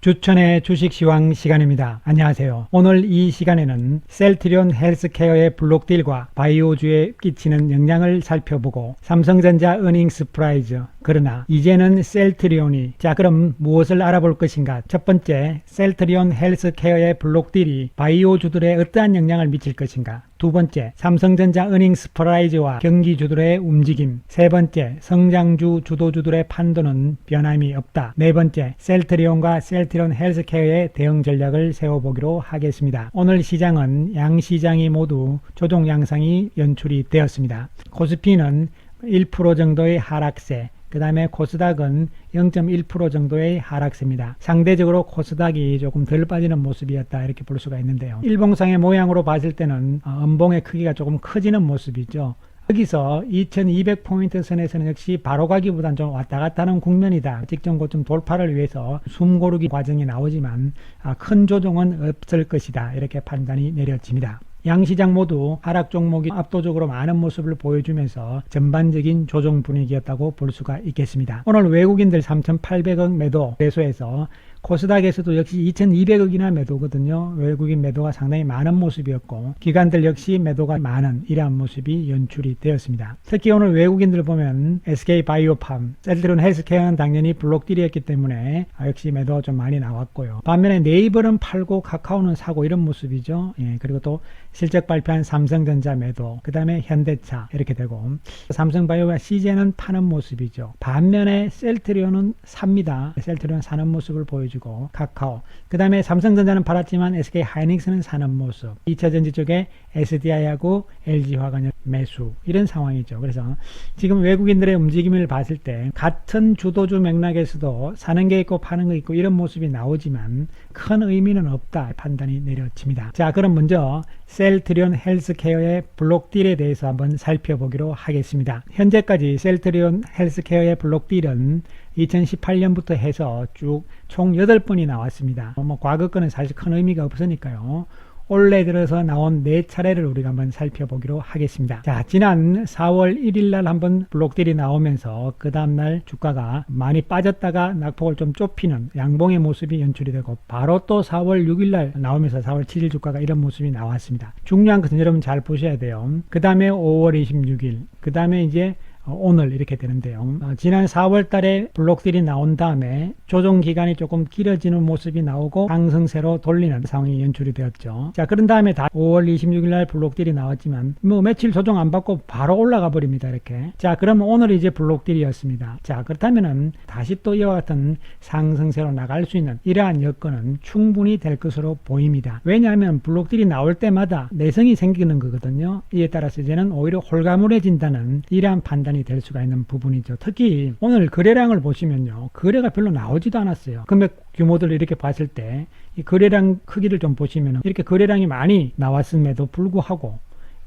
주천의 주식시황 시간입니다. 안녕하세요. 오늘 이 시간에는 셀트리온 헬스케어의 블록딜과 바이오주에 끼치는 영향을 살펴보고 삼성전자 어닝 서프라이즈, 그러나 이제는 셀트리온이, 자 그럼 무엇을 알아볼 것인가? 첫 번째, 셀트리온 헬스케어의 블록딜이 바이오주들에 어떠한 영향을 미칠 것인가? 두 번째, 삼성전자 어닝 서프라이즈와 경기주들의 움직임. 세 번째, 성장주 주도주들의 판도는 변함이 없다. 네 번째, 셀트리온과 셀트리온 헬스케어의 대응 전략을 세워보기로 하겠습니다. 오늘 시장은 양시장이 모두 조정 양상이 연출이 되었습니다. 코스피는 1% 정도의 하락세, 그 다음에 코스닥은 0.1% 정도의 하락세입니다. 상대적으로 코스닥이 조금 덜 빠지는 모습이었다 이렇게 볼 수가 있는데요. 일봉상의 모양으로 봤을 때는 음봉의 크기가 조금 커지는 모습이죠. 여기서 2200포인트 선에서는 역시 바로 가기보다는 좀 왔다 갔다 하는 국면이다. 직전 고점 돌파를 위해서 숨고르기 과정이 나오지만 큰 조정은 없을 것이다 이렇게 판단이 내려집니다. 양시장 모두 하락 종목이 압도적으로 많은 모습을 보여주면서 전반적인 조정 분위기였다고 볼 수가 있겠습니다. 오늘 외국인들 3,800억 매도 매수해서 코스닥에서도 역시 2,200억이나 매도거든요. 외국인 매도가 상당히 많은 모습이었고 기관들 역시 매도가 많은 이러한 모습이 연출이 되었습니다. 특히 오늘 외국인들 보면 SK바이오팜, 셀트리온 헬스케어는 당연히 블록딜이었기 때문에 역시 매도가 좀 많이 나왔고요. 반면에 네이버는 팔고 카카오는 사고 이런 모습이죠. 그리고 또 실적 발표한 삼성전자 매도, 그 다음에 현대차 이렇게 되고 삼성바이오와 CJ는 파는 모습이죠. 반면에 셀트리온은 삽니다. 셀트리온 사는 모습을 보여주고 카카오, 그 다음에 삼성전자는 팔았지만 SK하이닉스는 사는 모습, 2차전지 쪽에 SDI하고 LG화학은 매수 이런 상황이죠. 그래서 지금 외국인들의 움직임을 봤을 때 같은 주도주 맥락에서도 사는 게 있고 파는 게 있고 이런 모습이 나오지만 큰 의미는 없다 판단이 내려집니다. 자, 그럼 먼저 셀트리온 헬스케어의 블록딜에 대해서 한번 살펴보기로 하겠습니다. 현재까지 셀트리온 헬스케어의 블록딜은 2018년부터 해서 쭉 총 8번이 나왔습니다. 과거 거는 사실 큰 의미가 없으니까요. 올해 들어서 나온 4차례를 우리가 한번 살펴보기로 하겠습니다. 자, 지난 4월 1일 날 한번 블록딜이 나오면서 그 다음날 주가가 많이 빠졌다가 낙폭을 좀 좁히는 양봉의 모습이 연출이 되고 바로 또 4월 6일 날 나오면서 4월 7일 주가가 이런 모습이 나왔습니다. 중요한 것은 여러분 잘 보셔야 돼요. 그 다음에 5월 26일, 그 다음에 이제 오늘 이렇게 되는데요. 지난 4월 달에 블록딜이 나온 다음에 조정 기간이 조금 길어지는 모습이 나오고 상승세로 돌리는 상황이 연출이 되었죠. 자, 그런 다음에 5월 26일 날 블록딜이 나왔지만 며칠 조정 안 받고 바로 올라가 버립니다. 이렇게. 자, 그럼 오늘 이제 블록딜이었습니다. 자, 그렇다면은 다시 또 이와 같은 상승세로 나갈 수 있는 이러한 여건은 충분히 될 것으로 보입니다. 왜냐하면 블록딜이 나올 때마다 내성이 생기는 거거든요. 이에 따라서 이제는 오히려 홀가분해진다는 이러한 판단이 될 수가 있는 부분이죠. 특히 오늘 거래량을 보시면요, 거래가 별로 나오지도 않았어요. 금액 규모들을 이렇게 봤을 때 이 거래량 크기를 좀 보시면 이렇게 거래량이 많이 나왔음에도 불구하고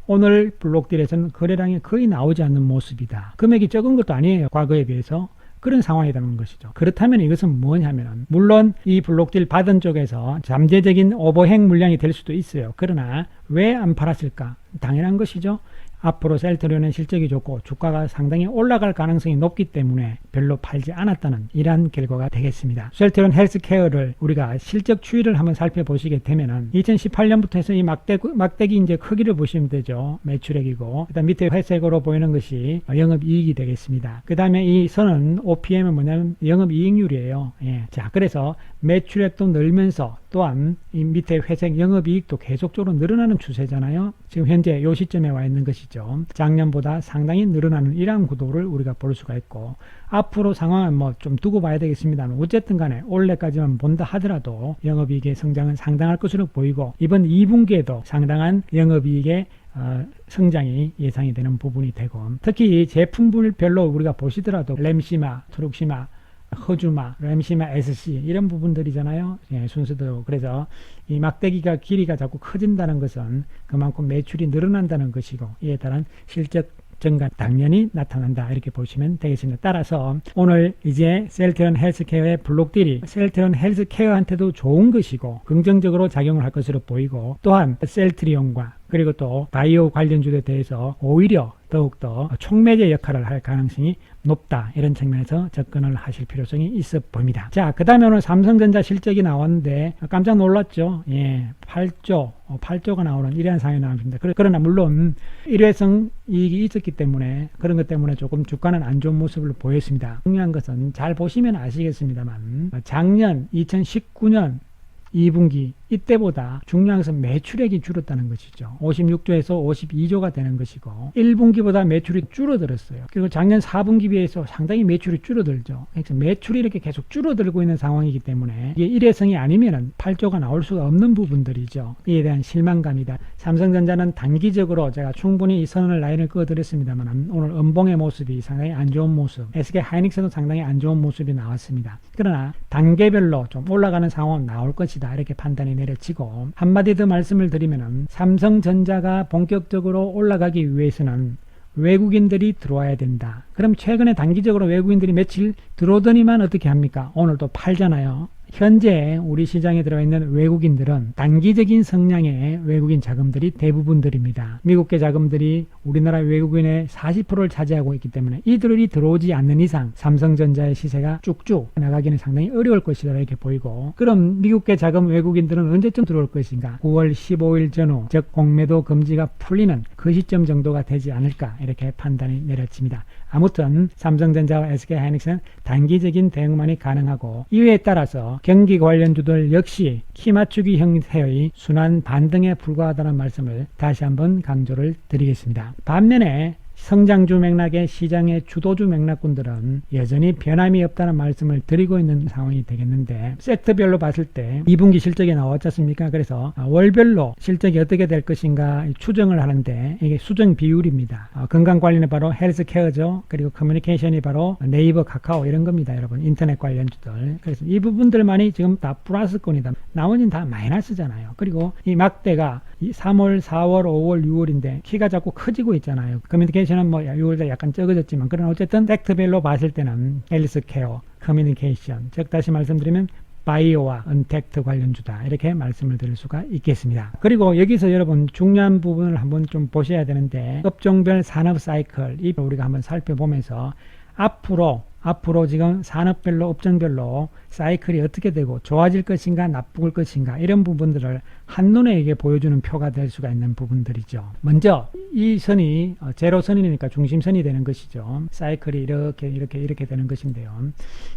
오늘 블록딜에서는 거래량이 거의 나오지 않는 모습이다. 금액이 적은 것도 아니에요. 과거에 비해서. 그런 상황이라는 것이죠. 그렇다면 이것은 뭐냐면 물론 이 블록딜 받은 쪽에서 잠재적인 오버행 물량이 될 수도 있어요. 그러나 왜 안 팔았을까? 당연한 것이죠. 앞으로 셀트리온은 실적이 좋고 주가가 상당히 올라갈 가능성이 높기 때문에 별로 팔지 않았다는 이러한 결과가 되겠습니다. 셀트리온 헬스케어를 우리가 실적 추이를 한번 살펴보시게 되면은 2018년부터 해서 이 막대기 이제 크기를 보시면 되죠. 매출액이고 그다음 밑에 회색으로 보이는 것이 영업이익이 되겠습니다. 그 다음에 이 선은 OPM은 뭐냐면 영업이익률이에요. 자, 그래서 매출액도 늘면서 또한 이 밑에 회색 영업이익도 계속적으로 늘어나는 추세잖아요. 지금 현재 이 시점에 와 있는 것이죠. 작년보다 상당히 늘어나는 이러한 구도를 우리가 볼 수가 있고 앞으로 상황은 뭐 좀 두고 봐야 되겠습니다만 어쨌든 간에 올해까지만 본다 하더라도 영업이익의 성장은 상당할 것으로 보이고 이번 2분기에도 상당한 영업이익의 성장이 예상이 되는 부분이 되고 특히 제품별로 우리가 보시더라도 램시마, 트룩시마, 허주마, 램시마, SC 이런 부분들이잖아요. 순서대로. 그래서 이 막대기가 길이가 자꾸 커진다는 것은 그만큼 매출이 늘어난다는 것이고 이에 따른 실적 증가 당연히 나타난다 이렇게 보시면 되겠습니다. 따라서 오늘 이제 셀트리온 헬스케어의 블록딜이 셀트리온 헬스케어한테도 좋은 것이고 긍정적으로 작용을 할 것으로 보이고 또한 셀트리온과 그리고 또 바이오 관련주에 대해서 오히려 더욱더 촉매제 역할을 할 가능성이 높다. 이런 측면에서 접근을 하실 필요성이 있어 보입니다. 자, 그 다음에 오늘 삼성전자 실적이 나왔는데 깜짝 놀랐죠. 예, 8조가 나오는 이러한 상황이 나옵니다. 그러나 물론 일회성 이익이 있었기 때문에 그런 것 때문에 조금 주가는 안 좋은 모습을 보였습니다. 중요한 것은 잘 보시면 아시겠습니다만 작년 2019년 2분기 이때보다 중요한 것은 매출액이 줄었다는 것이죠. 56조에서 52조가 되는 것이고 1분기보다 매출이 줄어들었어요. 그리고 작년 4분기 비해서 상당히 매출이 줄어들죠. 그래서 매출이 이렇게 계속 줄어들고 있는 상황이기 때문에 이게 일회성이 아니면 8조가 나올 수가 없는 부분들이죠. 이에 대한 실망감이다. 삼성전자는 단기적으로 제가 충분히 이 선을 라인을 그어드렸습니다만 오늘 음봉의 모습이 상당히 안 좋은 모습, SK 하이닉스도 상당히 안 좋은 모습이 나왔습니다. 그러나 단계별로 좀 올라가는 상황은 나올 것이다. 이렇게 판단이 내려지고 한마디 더 말씀을 드리면은 삼성전자가 본격적으로 올라가기 위해서는 외국인들이 들어와야 된다. 그럼 최근에 단기적으로 외국인들이 며칠 들어오더니만 어떻게 합니까? 오늘 또 팔잖아요. 현재 우리 시장에 들어가 있는 외국인들은 단기적인 성량의 외국인 자금들이 대부분들입니다. 미국계 자금들이 우리나라 외국인의 40%를 차지하고 있기 때문에 이들이 들어오지 않는 이상 삼성전자의 시세가 쭉쭉 나가기는 상당히 어려울 것이다 이렇게 보이고, 그럼 미국계 자금 외국인들은 언제쯤 들어올 것인가? 9월 15일 전후, 즉 공매도 금지가 풀리는 그 시점 정도가 되지 않을까 이렇게 판단이 내려집니다. 아무튼 삼성전자와 SK하이닉스는 단기적인 대응만이 가능하고 이에 따라서 경기 관련주들 역시 키맞추기 형태의 순환 반등에 불과하다는 말씀을 다시 한번 강조를 드리겠습니다. 반면에 성장주 맥락의 시장의 주도주 맥락군들은 여전히 변함이 없다는 말씀을 드리고 있는 상황이 되겠는데, 섹터별로 봤을 때 2분기 실적이 나왔지 않습니까? 그래서 월별로 실적이 어떻게 될 것인가 추정을 하는데 이게 수정 비율입니다. 건강관리는 바로 헬스케어죠. 그리고 커뮤니케이션이 바로 네이버, 카카오 이런 겁니다. 여러분, 인터넷 관련주들. 그래서 이 부분들만이 지금 다 플러스권이다. 나머지는 다 마이너스잖아요. 그리고 이 막대가 3월, 4월, 5월, 6월인데 키가 자꾸 커지고 있잖아요. 커뮤니케이션은 뭐 6월에 약간 적어졌지만, 그러나 어쨌든 섹터별로 봤을 때는 헬스케어, 커뮤니케이션, 즉 다시 말씀드리면 바이오와 언택트 관련주다 이렇게 말씀을 드릴 수가 있겠습니다. 그리고 여기서 여러분 중요한 부분을 한번 좀 보셔야 되는데, 업종별 산업 사이클 이 우리가 한번 살펴보면서 앞으로 지금 산업별로 업종별로 사이클이 어떻게 되고 좋아질 것인가 나쁠 것인가 이런 부분들을 한눈에 이게 보여주는 표가 될 수가 있는 부분들이죠. 먼저 이 선이 제로선이니까 중심선이 되는 것이죠. 사이클이 이렇게 되는 것인데요.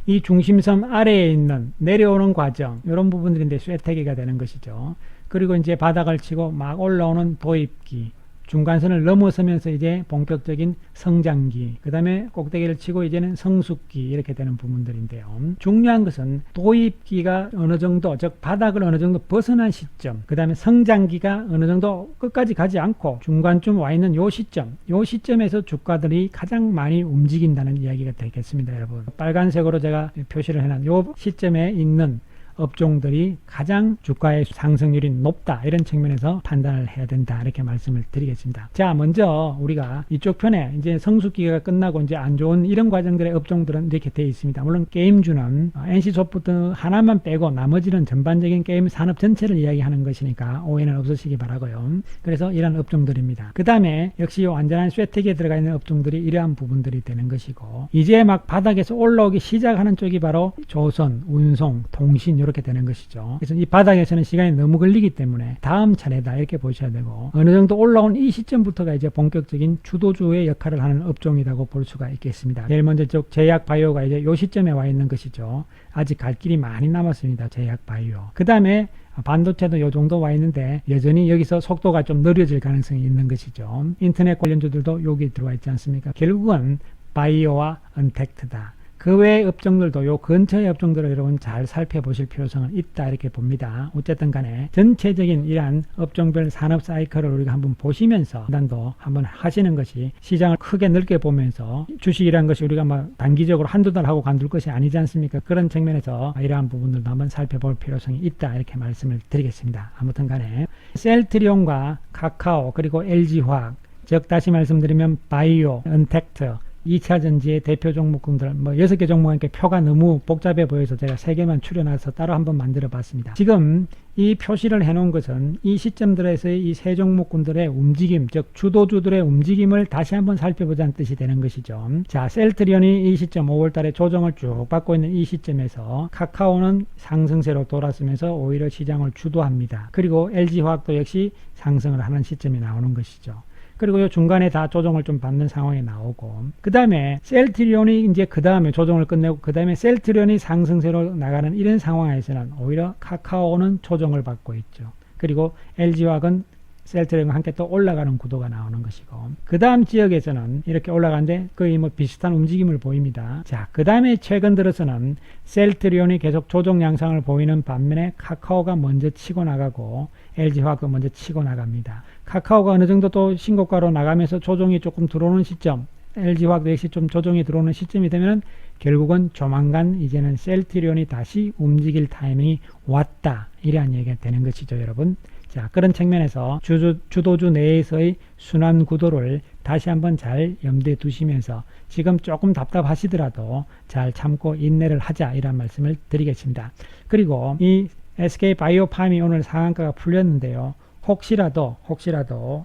이 중심선 아래에 있는 내려오는 과정 이런 부분들인데 쇠퇴기가 되는 것이죠. 그리고 이제 바닥을 치고 막 올라오는 도입기, 중간선을 넘어서면서 이제 본격적인 성장기, 그 다음에 꼭대기를 치고 이제는 성숙기 이렇게 되는 부분들인데요. 중요한 것은 도입기가 어느 정도, 즉 바닥을 어느 정도 벗어난 시점, 그 다음에 성장기가 어느 정도 끝까지 가지 않고 중간쯤 와 있는 요 시점에서 주가들이 가장 많이 움직인다는 이야기가 되겠습니다. 여러분, 빨간색으로 제가 표시를 해놓은 요 시점에 있는 업종들이 가장 주가의 상승률이 높다 이런 측면에서 판단을 해야 된다 이렇게 말씀을 드리겠습니다. 자, 먼저 우리가 이쪽 편에 이제 성숙기가 끝나고 이제 안 좋은 이런 과정들의 업종들은 이렇게 되어 있습니다. 물론 게임주는 NC소프트 하나만 빼고 나머지는 전반적인 게임 산업 전체를 이야기하는 것이니까 오해는 없으시기 바라고요. 그래서 이런 업종들입니다. 그 다음에 역시 완전한 쇠퇴기에 들어가 있는 업종들이 이러한 부분들이 되는 것이고, 이제 막 바닥에서 올라오기 시작하는 쪽이 바로 조선, 운송, 통신 이렇게 되는 것이죠. 그래서 이 바닥에서는 시간이 너무 걸리기 때문에 다음 차례다 이렇게 보셔야 되고, 어느 정도 올라온 이 시점부터가 이제 본격적인 주도주의 역할을 하는 업종이라고 볼 수가 있겠습니다. 제일 먼저 쪽 제약 바이오가 이제 이 시점에 와 있는 것이죠. 아직 갈 길이 많이 남았습니다. 제약 바이오. 그 다음에 반도체도 이 정도 와 있는데 여전히 여기서 속도가 좀 느려질 가능성이 있는 것이죠. 인터넷 관련주들도 여기 들어와 있지 않습니까? 결국은 바이오와 언택트다. 그 외의 업종들도 요 근처의 업종들을 여러분 잘 살펴보실 필요성은 있다 이렇게 봅니다. 어쨌든 간에 전체적인 이러한 업종별 산업 사이클을 우리가 한번 보시면서 판단도 한번 하시는 것이, 시장을 크게 넓게 보면서 주식이라는 것이 우리가 막 단기적으로 한두 달 하고 관둘 것이 아니지 않습니까? 그런 측면에서 이러한 부분들도 한번 살펴볼 필요성이 있다 이렇게 말씀을 드리겠습니다. 아무튼 간에 셀트리온과 카카오 그리고 LG화학, 즉 다시 말씀드리면 바이오, 언택트 2차 전지의 대표 종목군들 뭐 6개 종목이니까 표가 너무 복잡해 보여서 제가 3개만 추려놔서 따로 한번 만들어 봤습니다. 지금 이 표시를 해 놓은 것은 이 시점들에서의 이 세 종목군들의 움직임, 즉 주도주들의 움직임을 다시 한번 살펴보자는 뜻이 되는 것이죠. 자, 셀트리온이 이 시점 5월 달에 조정을 쭉 받고 있는 이 시점에서 카카오는 상승세로 돌아서면서 오히려 시장을 주도합니다. 그리고 LG화학도 역시 상승을 하는 시점이 나오는 것이죠. 그리고 이 중간에 다 조정을 좀 받는 상황이 나오고, 그 다음에 셀트리온이 이제 그 다음에 조정을 끝내고, 그 다음에 셀트리온이 상승세로 나가는 이런 상황에서는 오히려 카카오는 조정을 받고 있죠. 그리고 LG화학은 셀트리온과 함께 또 올라가는 구도가 나오는 것이고, 그 다음 지역에서는 이렇게 올라가는데 거의 뭐 비슷한 움직임을 보입니다. 자, 그 다음에 최근 들어서는 셀트리온이 계속 조정 양상을 보이는 반면에 카카오가 먼저 치고 나가고 LG화학도 먼저 치고 나갑니다. 카카오가 어느 정도 또 신고가로 나가면서 조정이 조금 들어오는 시점, LG화학도 역시 좀 조정이 들어오는 시점이 되면 결국은 조만간 이제는 셀트리온이 다시 움직일 타이밍이 왔다, 이러한 얘기가 되는 것이죠, 여러분. 자, 그런 측면에서 주도주 내에서의 순환 구도를 다시 한번 잘 염두에 두시면서 지금 조금 답답하시더라도 잘 참고 인내를 하자, 이런 말씀을 드리겠습니다. 그리고 이 SK바이오팜이 오늘 상한가가 풀렸는데요. 혹시라도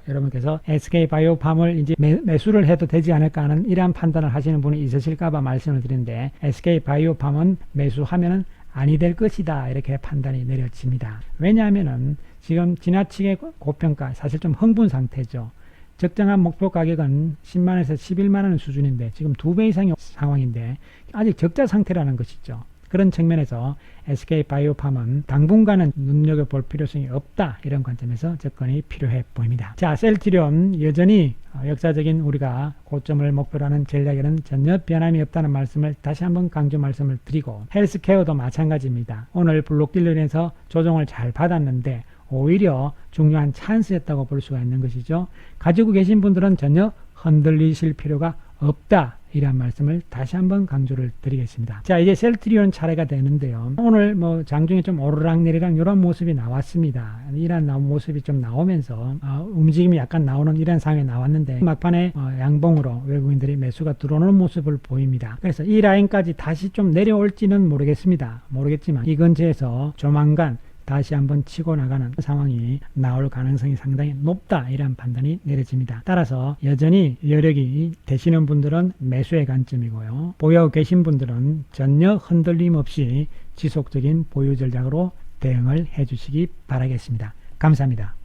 여러분께서 SK바이오팜을 이제 매수를 해도 되지 않을까 하는 이러한 판단을 하시는 분이 있으실까봐 말씀을 드리는데, SK바이오팜은 매수하면은 아니 될 것이다, 이렇게 판단이 내려집니다. 왜냐하면은 지금 지나치게 고평가, 사실 좀 흥분 상태죠. 적정한 목표 가격은 10만원에서 11만원 수준인데 지금 2배 이상의 상황인데 아직 적자 상태라는 것이죠. 그런 측면에서 SK바이오팜은 당분간은 눈여겨볼 필요성이 없다, 이런 관점에서 접근이 필요해 보입니다. 자, 셀트리온 여전히 역사적인 우리가 고점을 목표로 하는 전략에는 전혀 변함이 없다는 말씀을 다시 한번 강조 말씀을 드리고, 헬스케어도 마찬가지입니다. 오늘 블록딜러에서 조정을 잘 받았는데 오히려 중요한 찬스였다고 볼 수가 있는 것이죠. 가지고 계신 분들은 전혀 흔들리실 필요가 없다, 이런 말씀을 다시 한번 강조를 드리겠습니다. 자, 이제 셀트리온 차례가 되는데요. 오늘 뭐 장중에 좀 오르락내리락 이런 모습이 나왔습니다. 이런 모습이 좀 나오면서 움직임이 약간 나오는 이런 상황이 나왔는데 막판에 양봉으로 외국인들이 매수가 들어오는 모습을 보입니다. 그래서 이 라인까지 다시 좀 내려올지는 모르겠지만 이 근처에서 조만간 다시 한번 치고 나가는 상황이 나올 가능성이 상당히 높다, 이런 판단이 내려집니다. 따라서 여전히 여력이 되시는 분들은 매수의 관점이고요, 보유하고 계신 분들은 전혀 흔들림 없이 지속적인 보유 전략으로 대응을 해 주시기 바라겠습니다. 감사합니다.